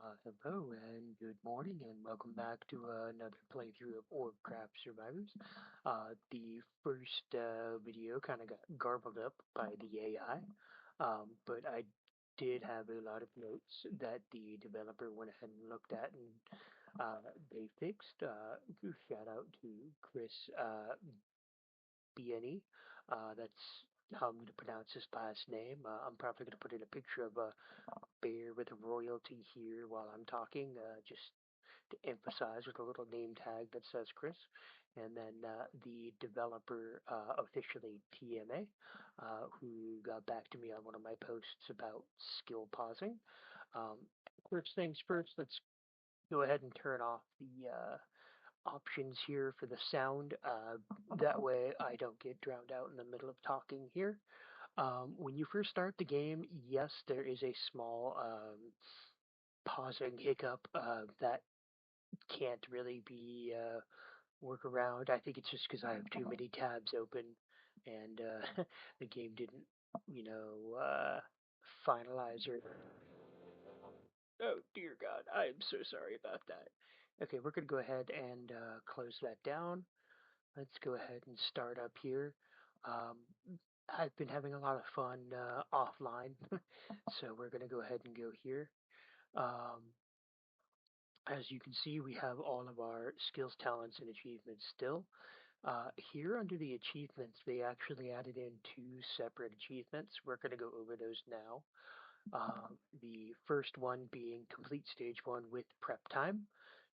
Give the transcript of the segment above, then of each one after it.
Hello and good morning and welcome back to another playthrough of OrbCraft Survivors. The first video kind of got garbled up by the AI, but I did have a lot of notes that the developer went ahead and looked at and they fixed. Shout out to Chris BNE. That's how I'm going to pronounce his last name. I'm probably going to put in a picture of a bear with royalty here while I'm talking, just to emphasize with a little name tag that says Chris. And then the developer, officially TMA, who got back to me on one of my posts about skill pausing. Um, First things first, let's go ahead and turn off the options here for the sound. That way I don't get drowned out in the middle of talking here. When you first start the game, yes, there is a small pausing hiccup that can't really be work around. I think it's just because I have too many tabs open and the game didn't, you know, finalize or. Oh dear God, I'm so sorry about that. Okay, we're gonna go ahead and close that down. Let's go ahead and start up here. Um, I've been having a lot of fun offline, so we're gonna go ahead and go here. Um, as you can see, we have all of our skills, talents, and achievements still. Here under the achievements, they actually added in two separate achievements. We're going to go over those now. The first one being complete stage one with prep time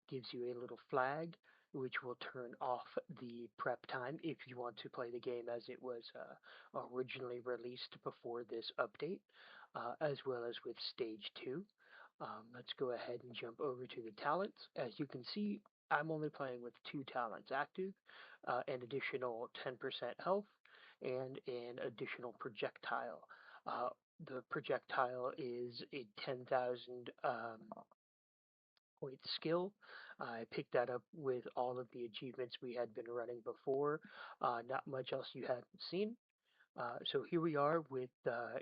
gives you a little flag which will turn off the prep time if you want to play the game as it was originally released before this update, as well as with stage two. Let's go ahead and jump over to the talents. As you can see, I'm only playing with two talents active, an additional 10% health, and an additional projectile. Uh, the projectile is a 10,000 point skill. I picked that up with all of the achievements we had been running before. Not much else you hadn't seen. So here we are with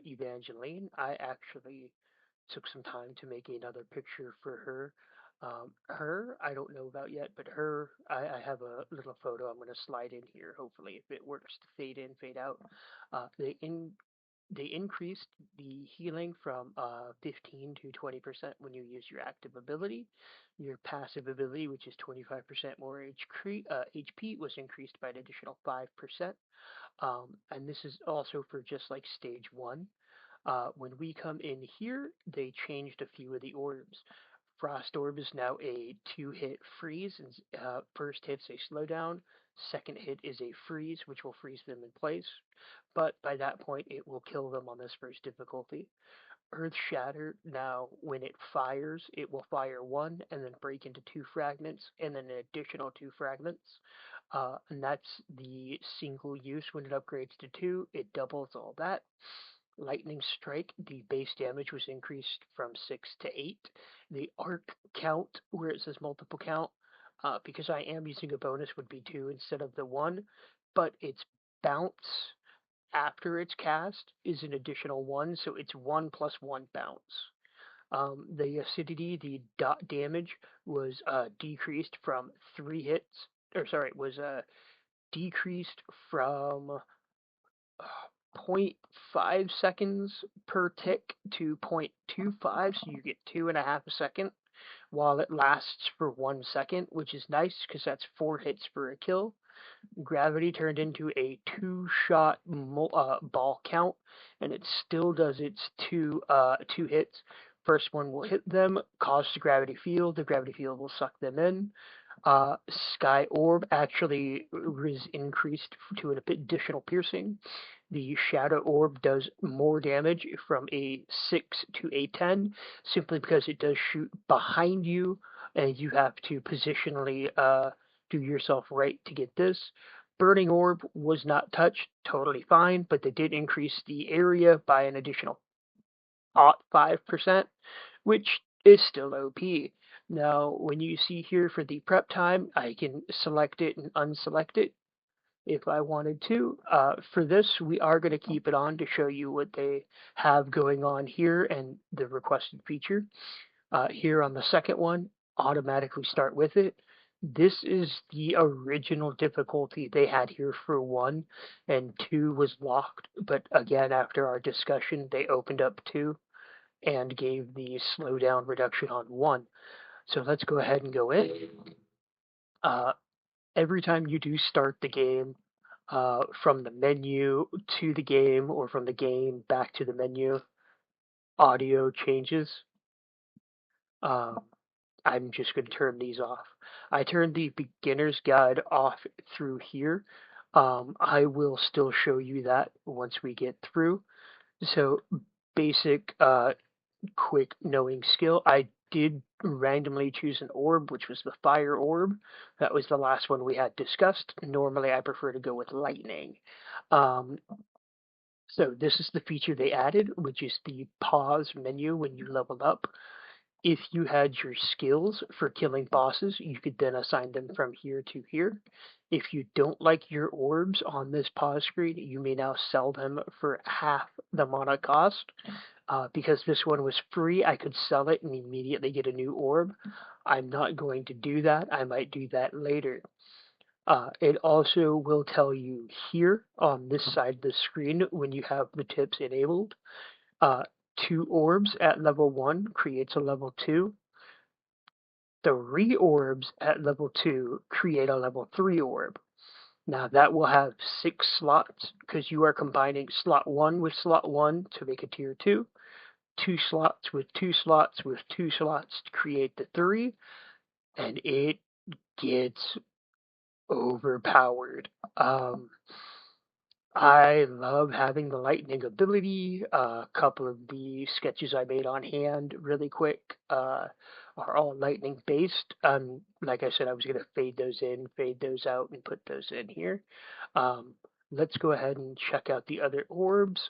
Evangeline. I actually took some time to make another picture for her. Her, I don't know about yet, but her, I have a little photo I'm going to slide in here, hopefully, if it works to fade in, fade out. Uh, they in they increased the healing from 15 to 20% when you use your active ability. Your passive ability, which is 25% more HP, was increased by an additional 5%. And this is also for just like stage one. When we come in here, they changed a few of the orbs. Frost Orb is now a 2-hit freeze, and first hit's a slowdown. Second hit is a freeze, which will freeze them in place, but by that point it will kill them on this first difficulty. Earth Shatter, now when it fires, it will fire one and then break into two fragments and then an additional two fragments. And that's the single use. When it upgrades to two, it doubles all that. Lightning Strike, the base damage was increased from 6 to 8. The arc count, where it says multiple count, because I am using a bonus, would be 2 instead of the 1, but its bounce after its cast is an additional 1, so it's 1 plus 1 bounce. The acidity, the dot damage, was decreased from 3 hits, or sorry, was decreased from 0.5 seconds per tick to 0.25, so you get 2.5 a second, while it lasts for 1 second, which is nice because that's 4 hits for a kill. Gravity turned into a 2-shot ball count, and it still does its two hits. First one will hit them, cause the gravity field. The gravity field will suck them in. Sky Orb actually is increased to an additional piercing. The Shadow Orb does more damage from a 6 to a 10, simply because it does shoot behind you, and you have to positionally do yourself right to get this. Burning Orb was not touched, totally fine, but they did increase the area by an additional 5%, which is still OP. Now, when you see here for the prep time, I can select it and unselect it if I wanted to. For this, we are going to keep it on to show you what they have going on here and the requested feature. Here on the second one, automatically start with it. This is the original difficulty they had here for 1, and 2 was locked. But again, after our discussion, they opened up 2 and gave the slowdown reduction on 1. So let's go ahead and go in. Every time you do start the game, from the menu to the game or from the game back to the menu, audio changes. Um, I'm just going to turn these off. I turned the beginner's guide off through here. I will still show you that once we get through. So basic, quick knowing skill. I did randomly choose an orb, which was the fire orb. That was the last one we had discussed. Normally, I prefer to go with lightning. Um, so this is the feature they added, which is the pause menu when you level up. If you had your skills for killing bosses, you could then assign them from here to here. If you don't like your orbs on this pause screen, you may now sell them for half the mana cost. Because this one was free, I could sell it and immediately get a new orb. I'm not going to do that. I might do that later. It also will tell you here on this side of the screen when you have the tips enabled. 2 orbs at level 1 creates a level 2. 3 orbs at level 2 create a level 3 orb. Now that will have 6 slots because you are combining slot 1 with slot 1 to make a tier 2. 2 slots with 2 slots with 2 slots to create the 3, and it gets overpowered. I love having the lightning ability. A couple of the sketches I made on hand really quick are all lightning based. Like I said, I was going to fade those in, fade those out, and put those in here. Let's go ahead and check out the other orbs.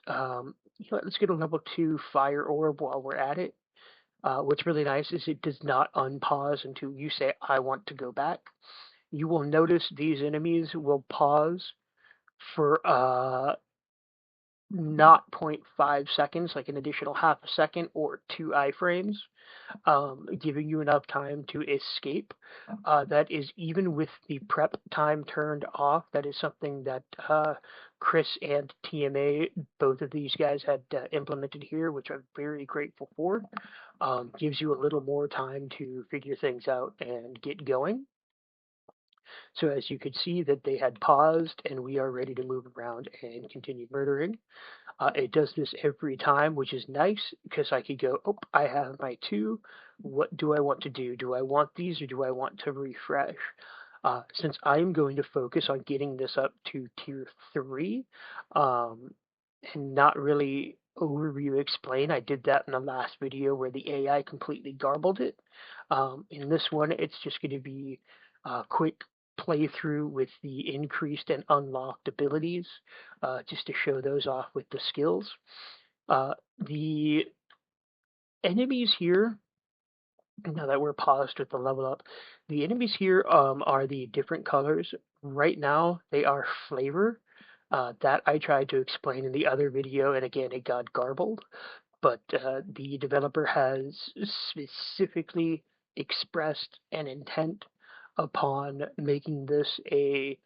Let's get a level 2 fire orb while we're at it. What's really nice is it does not unpause until you say, I want to go back. You will notice these enemies will pause for not 0.5 seconds, like an additional half a second or 2 iframes, giving you enough time to escape. That is even with the prep time turned off. That is something that Chris and TMA, both of these guys, had implemented here, which I'm very grateful for. Gives you a little more time to figure things out and get going. So as you could see that they had paused and we are ready to move around and continue murdering. It does this every time, which is nice because I could go, oh, I have my 2. What do I want to do? Do I want these or do I want to refresh? Since I'm going to focus on getting this up to tier 3 and not really overview explain, I did that in the last video where the AI completely garbled it. In this one, it's just going to be a quick playthrough with the increased and unlocked abilities, just to show those off with the skills. The enemies here, now that we're paused with the level up, the enemies here are the different colors. Right now, they are flavor. That I tried to explain in the other video, and again, it got garbled. But the developer has specifically expressed an intent upon making this a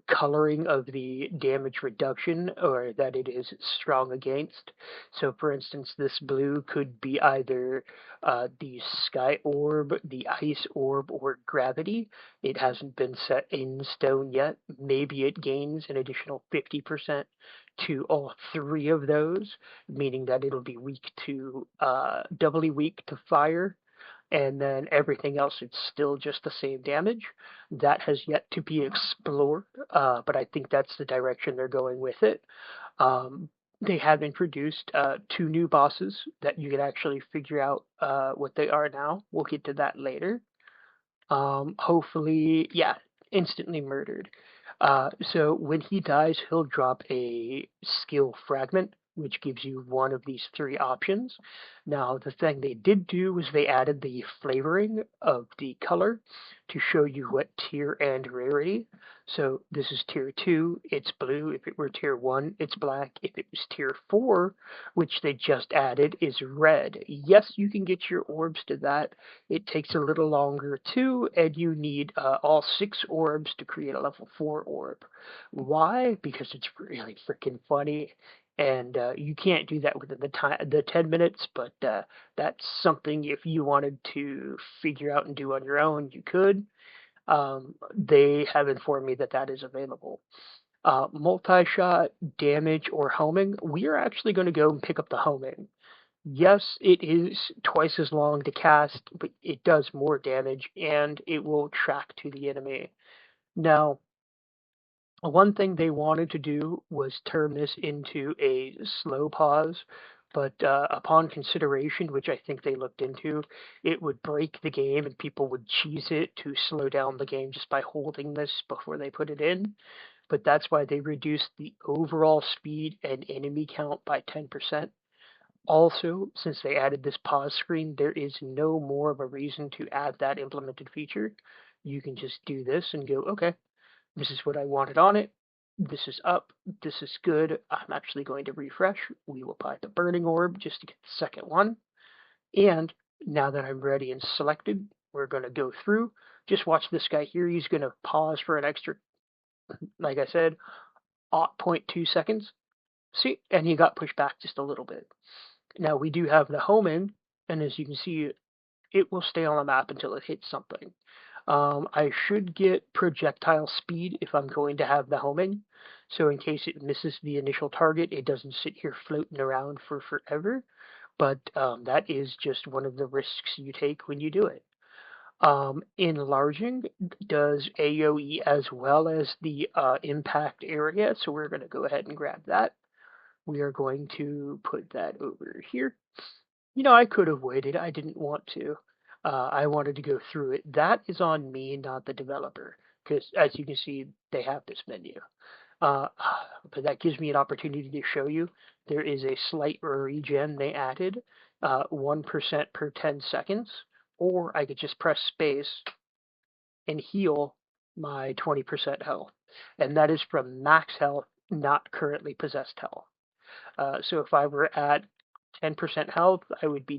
coloring of the damage reduction, or that it is strong against. So for instance, this blue could be either the sky orb, the ice orb, or gravity. It hasn't been set in stone yet. Maybe it gains an additional 50% to all 3 of those, meaning that it'll be weak to doubly weak to fire, and then everything else, it's still just the same damage. That has yet to be explored, but I think that's the direction they're going with it. They have introduced 2 new bosses that you can actually figure out what they are now. We'll get to that later. Hopefully, yeah, instantly murdered. So when he dies, he'll drop a skill fragment. which gives you one of these three options. Now, the thing they did do was they added the flavoring of the color to show you what tier and rarity. So this is tier 2, it's blue. If it were tier 1, it's black. If it was tier 4, which they just added, is red. Yes, you can get your orbs to that. It takes a little longer too, and you need all 6 orbs to create a level 4 orb. Why? Because it's really freaking funny, and you can't do that within the 10 minutes, but that's something if you wanted to figure out and do on your own, you could. They have informed me that that is available. Multi-shot, damage, or homing, we are actually going to go and pick up the homing. Yes, it is twice as long to cast, but it does more damage, and it will track to the enemy. Now, one thing they wanted to do was turn this into a slow pause, but upon consideration, which I think they looked into, it would break the game and people would cheese it to slow down the game just by holding this before they put it in. But that's why they reduced the overall speed and enemy count by 10%. Also, since they added this pause screen, there is no more of a reason to add that implemented feature. You can just do this and go, okay, this is what I wanted on it. This is up. This is good. I'm actually going to refresh. We will buy the burning orb just to get the second one. And now that I'm ready and selected, we're going to go through. Just watch this guy here. He's going to pause for an extra, like I said, 0.2 seconds. See, and he got pushed back just a little bit. Now we do have the homing, and as you can see, it will stay on the map until it hits something. I should get projectile speed if I'm going to have the homing, so in case it misses the initial target, it doesn't sit here floating around for forever, but that is just one of the risks you take when you do it. Enlarging does AoE as well as the impact area, so we're going to go ahead and grab that. We are going to put that over here. You know, I could have waited. I didn't want to. I wanted to go through it. That is on me, not the developer, because as you can see, they have this menu. Uh, but that gives me an opportunity to show you. There is a slight regen they added, 1% per 10 seconds, or I could just press space and heal my 20% health. And that is from max health, not currently possessed health. So if I were at 10% health, I would be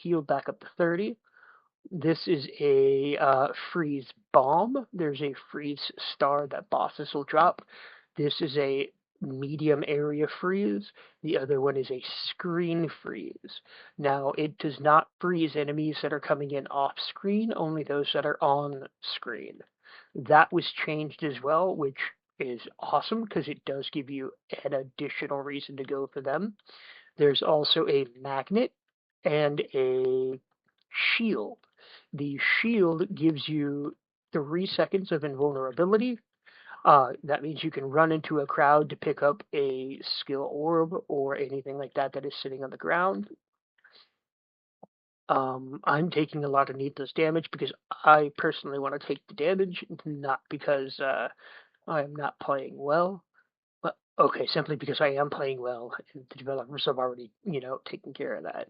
healed back up to 30. This is a freeze bomb. There's a freeze star that bosses will drop. This is a medium area freeze. The other one is a screen freeze. Now, it does not freeze enemies that are coming in off screen, only those that are on screen. That was changed as well, which is awesome because it does give you an additional reason to go for them. There's also a magnet and a shield. The shield gives you 3 seconds of invulnerability. That means you can run into a crowd to pick up a skill orb or anything like that that is sitting on the ground. I'm taking a lot of needless damage because I personally want to take the damage, not because I am not playing well. But okay, simply because I am playing well, and the developers have already, taken care of that.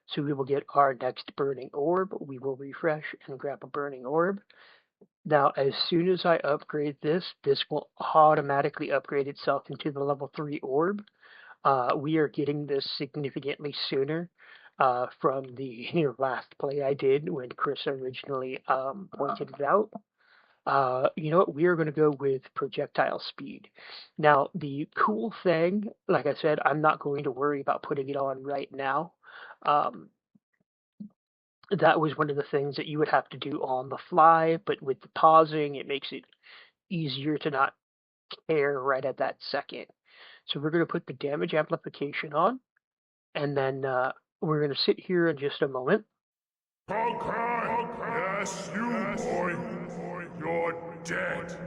So we will get our next burning orb. We will refresh and grab a burning orb. Now, as soon as I upgrade this, this will automatically upgrade itself into the level 3 orb. We are getting this significantly sooner from the last play I did when Chris originally pointed it out. You know what? We are going to go with projectile speed. Now, the cool thing, like I said, I'm not going to worry about putting it on right now. Um, that was one of the things that you would have to do on the fly, but with the pausing, it makes it easier to not care right at that second. So we're going to put the damage amplification on, and then we're going to sit here in just a moment. Yes, you boy. You're dead.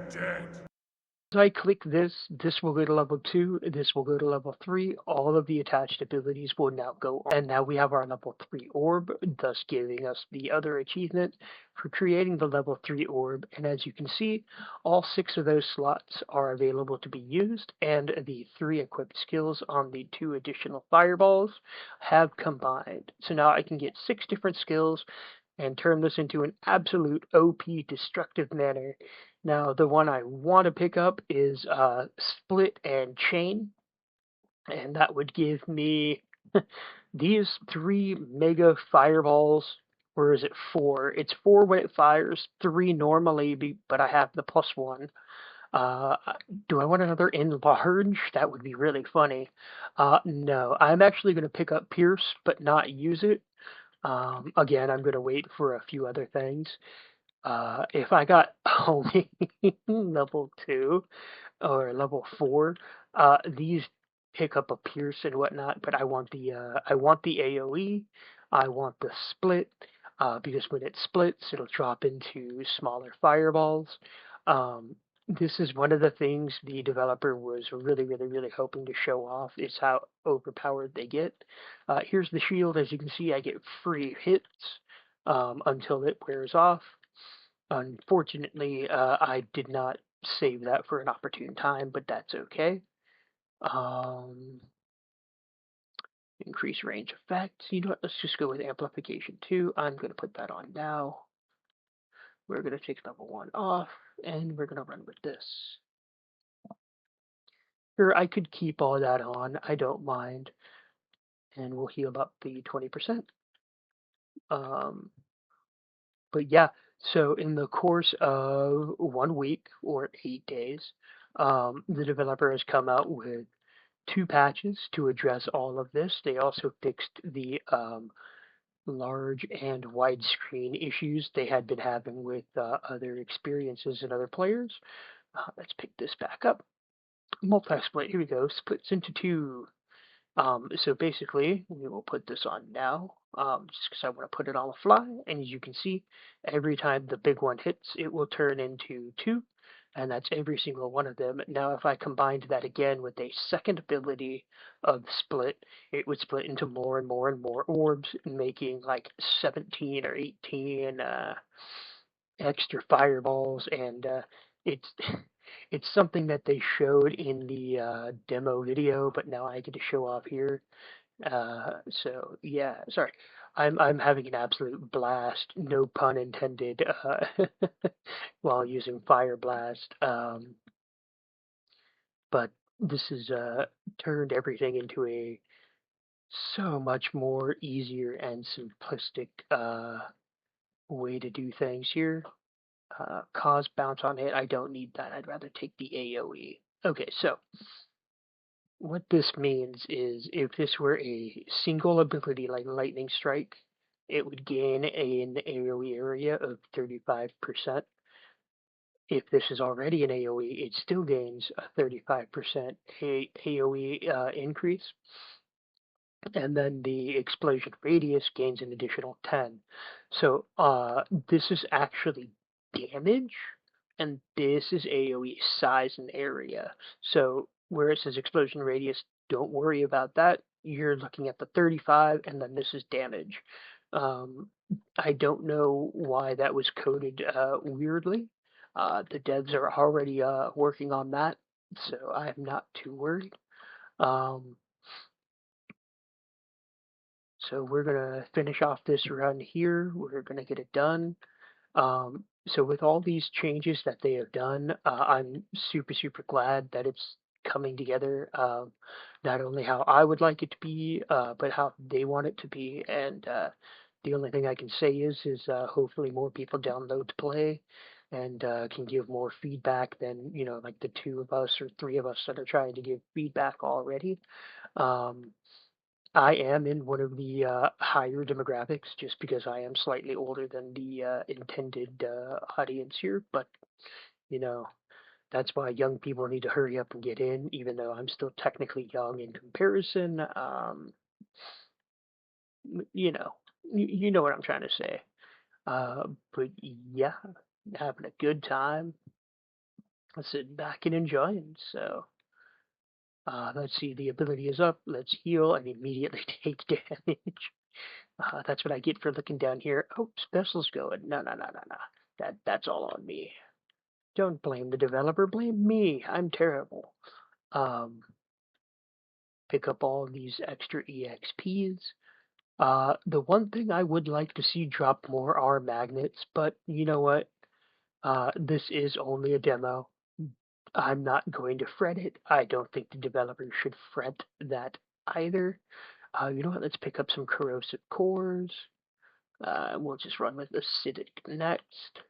I click this, this will go to level 2, this will go to level 3, all of the attached abilities will now go on. And now we have our level 3 orb, thus giving us the other achievement for creating the level 3 orb. And as you can see, all 6 of those slots are available to be used, and the 3 equipped skills on the 2 additional fireballs have combined. So now I can get 6 different skills and turn this into an absolute OP destructive manner. Now, the one I want to pick up is Split and Chain, and that would give me these 3 mega fireballs. Or is it 4? It's 4 when it fires, 3 normally, but I have the +1. Uh, do I want another enlarge? That would be really funny. No, I'm actually going to pick up Pierce, but not use it. Again, I'm going to wait for a few other things. If I got only level 2 or level 4, these pick up a Pierce and whatnot, but I want the AoE, I want the split, because when it splits, it'll drop into smaller fireballs. Um, this is one of the things the developer was really hoping to show off is how overpowered they get. Here's the shield. As you can see, I get free hits until it wears off. Unfortunately, I did not save that for an opportune time, but that's okay. Um, Increase range effect. You know what? Let's just go with amplification 2. I'm going to put that on now. We're going to take level 1 off, and we're going to run with this. Sure, I could keep all that on. I don't mind. And we'll heal up the 20%. But yeah, so in the course of 1 week or 8 days, the developer has come out with 2 patches to address all of this. They also fixed the large and widescreen issues they had been having with other experiences and other players. Let's pick this back up. Multi-split, here we go, splits into 2. So basically, we will put this on now, just because I want to put it on the fly. And as you can see, every time the big one hits, it will turn into 2, and that's every single one of them. Now, if I combined that again with a second ability of split, it would split into more and more and more orbs, making like 17 or 18 extra fireballs, and it's it's something that they showed in the demo video, but now I get to show off here. So yeah, sorry. I'm having an absolute blast, no pun intended, while using Fire Blast. But this has turned everything into a so much more easier and simplistic way to do things here. Cause bounce on hit. I don't need that. I'd rather take the AoE. Okay, so what this means is if this were a single ability like Lightning Strike, it would gain an AoE area of 35%. If this is already an AoE, it still gains a 35% AoE increase. And then the explosion radius gains an additional 10. So this is actually damage, and this is AoE size and area. So where it says explosion radius, don't worry about that. You're looking at the 35, and then this is damage. Um, I don't know why that was coded weirdly. The devs are already working on that, so I'm not too worried. Um, So we're gonna finish off this run here. We're gonna get it done. So with all these changes that they have done, I'm super glad that it's coming together. Not only how I would like it to be, but how they want it to be. And the only thing I can say is hopefully more people download to play and can give more feedback than like the 2 of us or 3 of us that are trying to give feedback already. Um, I am in one of the higher demographics just because I am slightly older than the intended audience here, but you know, that's why young people need to hurry up and get in, even though I'm still technically young in comparison. You know, you know what I'm trying to say. But yeah, having a good time. sitting back and enjoying. So let's see, the ability is up. Let's heal and immediately take damage. That's what I get for looking down here. Oh, special's going. No, no, no, no, no. That's all on me. Don't blame the developer. Blame me. I'm terrible. Um, Pick up all these extra EXPs. The one thing I would like to see drop more are magnets, but you know what? This is only a demo. I'm not going to fret it. I don't think the developer should fret that either. You know what? Let's pick up some corrosive cores. We'll just run with acidic next.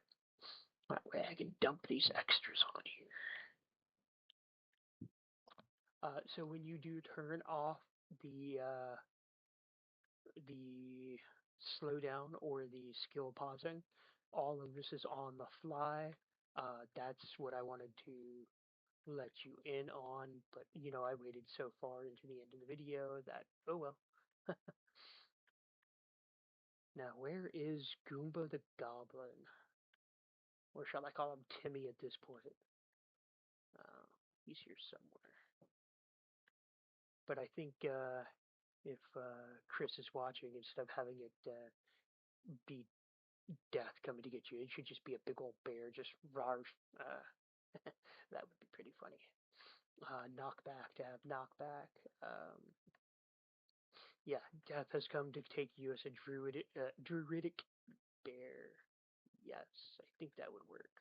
That way I can dump these extras on here. So when you do turn off the slowdown or the skill pausing, all of this is on the fly. That's what I wanted to let you in on, but you know, I waited so far into the end of the video that, oh well. Now, where is Goomba the Goblin? Or shall I call him Timmy at this point? He's here somewhere. But I think if Chris is watching, instead of having it be death coming to get you, it should just be a big old bear just rawr. That would be pretty funny. Knockback to have knockback. Yeah, death has come to take you as a druidic bear. Yes, I think that would work.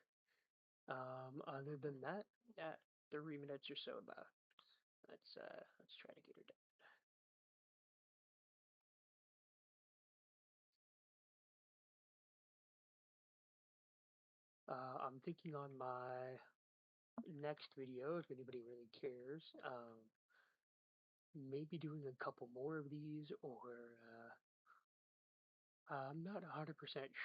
Other than that, yeah, 3 minutes or so about. Let's try to get her done. I'm thinking on my next video, if anybody really cares, maybe doing a couple more of these, or I'm not 100%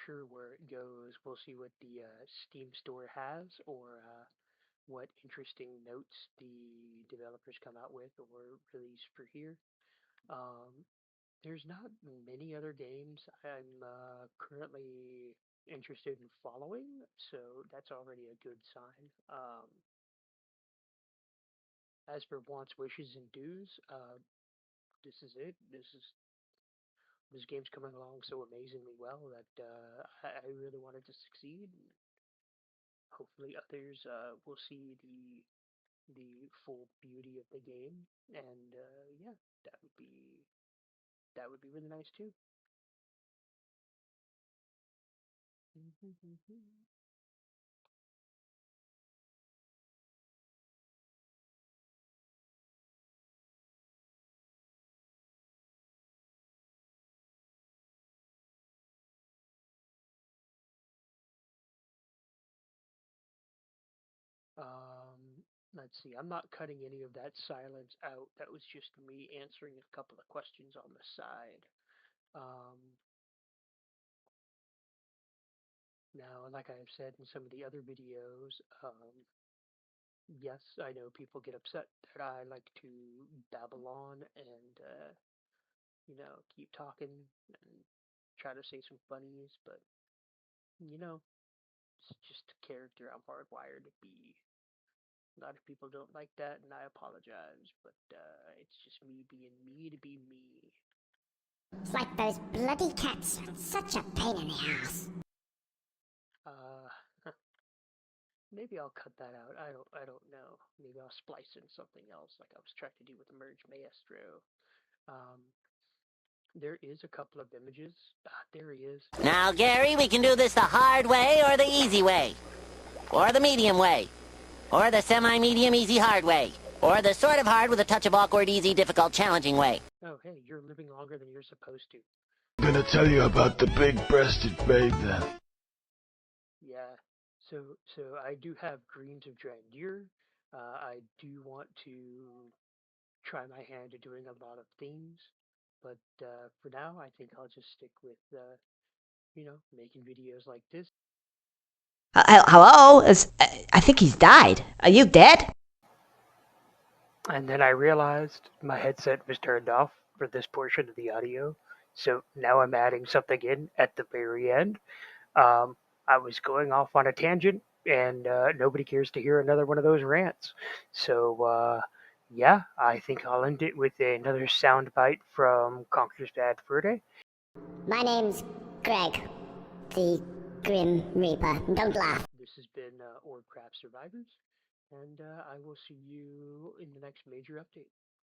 sure where it goes. We'll see what the Steam store has, or what interesting notes the developers come out with or release for here. There's not many other games I'm currently interested in following, so that's already a good sign. As for wants, wishes, and do's, this is it. This game's coming along so amazingly well that I really wanted to succeed. Hopefully, others will see the full beauty of the game, and yeah, that would be that would be really nice too. Let's see. I'm not cutting any of that silence out. That was just me answering a couple of questions on the side. Um, Now, like I've said in some of the other videos, yes, I know people get upset that I like to babble on and, keep talking and try to say some funnies, but, you know, it's just a character I'm hardwired to be. A lot of people don't like that, and I apologize, but it's just me being me to be me. It's like those bloody cats are such a pain in the ass. Maybe I'll cut that out. I don't know. Maybe I'll splice in something else, like I was trying to do with Merge Maestro. There is a couple of images. There he is. Now, Gary, we can do this the hard way or the easy way. Or the medium way. Or the semi-medium easy hard way. Or the sort of hard with a touch of awkward, easy, difficult, challenging way. Oh, hey, you're living longer than you're supposed to. I'm gonna tell you about the big-breasted babe then. Yeah. So I do have Greens of Grandeur. I do want to try my hand at doing a lot of themes, but for now, I think I'll just stick with making videos like this. Hello? I think he's died. Are you dead? And then I realized my headset was turned off for this portion of the audio, so now I'm adding something in at the very end. I was going off on a tangent, and nobody cares to hear another one of those rants. So, yeah, I think I'll end it with another soundbite from Conqueror's Bad Fur Day. My name's Greg, the Grim Reaper. Don't laugh. This has been OrbCraft Survivors, and I will see you in the next major update.